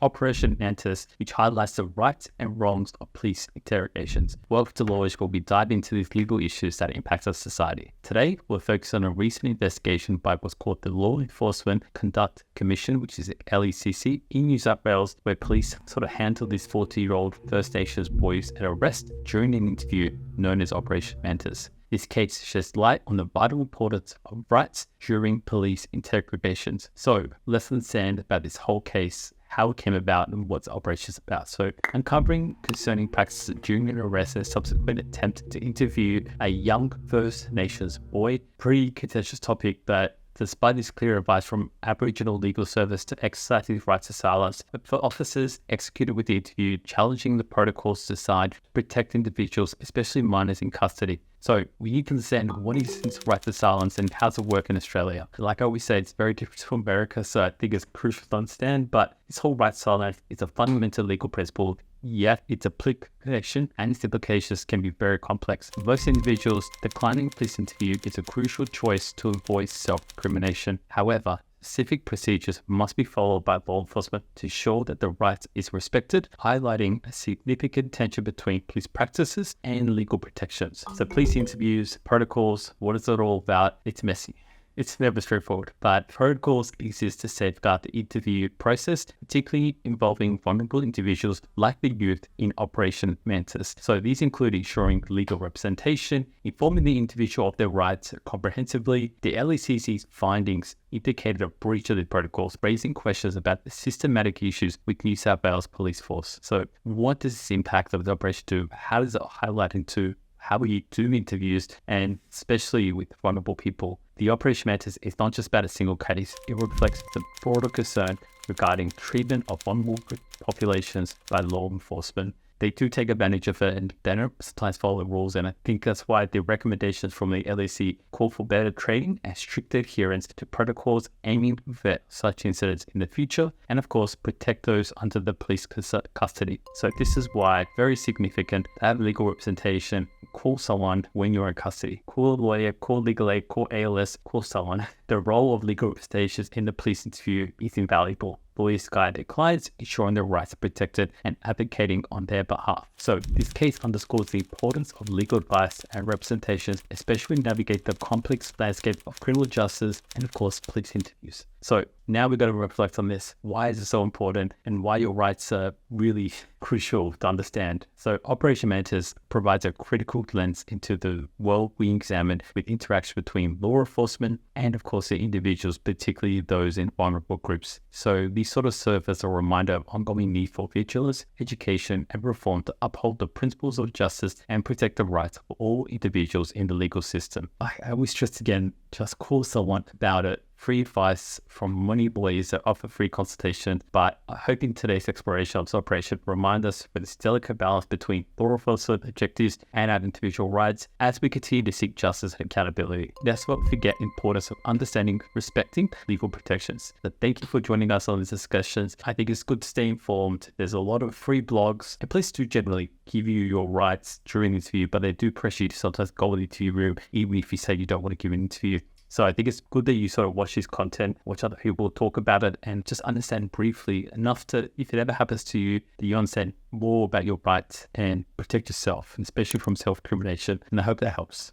Operation Mantus, which highlights the rights and wrongs of police interrogations. Welcome to Lawishhh, where we dive into these legal issues that impact our society. Today, we'll focus on a recent investigation by what's called the Law Enforcement Conduct Commission, which is LECC, in New South Wales, where police sort of handled this 40-year-old First Nations boy's arrest during an interview known as Operation Mantus. This case sheds light on the vital importance of rights during police interrogations. So let's understand about this whole case, how it came about, and what the operation is about. So uncovering concerning practices during an arrest and subsequent attempt to interview a young First Nations boy. Pretty contentious topic, but despite this clear advice from Aboriginal Legal Service to exercise his right to silence, for officers executed with the interview, challenging the protocols designed to protect individuals, especially minors in custody. So we need to understand what is this right to silence and how does it work in Australia. Like I always say, it's very different to America, so I think it's crucial to understand. But this whole right to silence is a fundamental legal principle, yet its application and its implications can be very complex. For most individuals, declining police interview is a crucial choice to avoid self-incrimination. However, specific procedures must be followed by law enforcement to ensure that the right is respected, highlighting a significant tension between police practices and legal protections. So police interviews, protocols, what is it all about? It's messy. It's never straightforward, but protocols exist to safeguard the interview process, particularly involving vulnerable individuals like the youth in Operation Mantus. So these include ensuring legal representation, informing the individual of their rights comprehensively. The LECC's findings indicated a breach of the protocols, raising questions about the systematic issues with New South Wales police force. So what does this impact of the operation do? How does it highlight into how we do interviews, and especially with vulnerable people? The Operation Mantus is not just about a single case. It reflects the broader concern regarding treatment of vulnerable populations by law enforcement. They do take advantage of it and they don't sometimes follow the rules, and I think that's why the recommendations from the LEC call for better training and stricter adherence to protocols aiming to prevent such incidents in the future, and of course protect those under the police custody. So this is why very significant to have legal representation. Call someone when you're in custody. Call a lawyer, call legal aid, call ALS, call someone. The role of legal representation in the police interview is invaluable. Lawyers guide their clients, ensuring their rights are protected and advocating on their behalf. So this case underscores the importance of legal advice and representations, especially navigate the complex landscape of criminal justice and of course police interviews. So now we've got to reflect on this. Why is it so important and why your rights are really crucial to understand? So Operation Mantus provides a critical lens into the world we examine with interaction between law enforcement and of course the individuals, particularly those in vulnerable groups. So these sort of serve as a reminder of ongoing need for vigilance, education and reform to uphold the principles of justice and protect the rights of all individuals in the legal system. I always stress again, just call someone about it. Free advice from many lawyers that offer free consultation, but I hope in today's exploration of this operation remind us of this delicate balance between law enforcement objectives and our individual rights as we continue to seek justice and accountability. Let's not forget the importance of understanding, respecting legal protections. So thank you for joining us on these discussions. I think it's good to stay informed. There's a lot of free blogs, and police do generally give you your rights during the interview, but they do pressure you to sometimes go to the interview room, even if you say you don't want to give an interview. So I think it's good that you sort of watch this content, watch other people talk about it, and just understand briefly enough to, if it ever happens to you, that you understand more about your rights and protect yourself, especially from self-incrimination. And I hope that helps.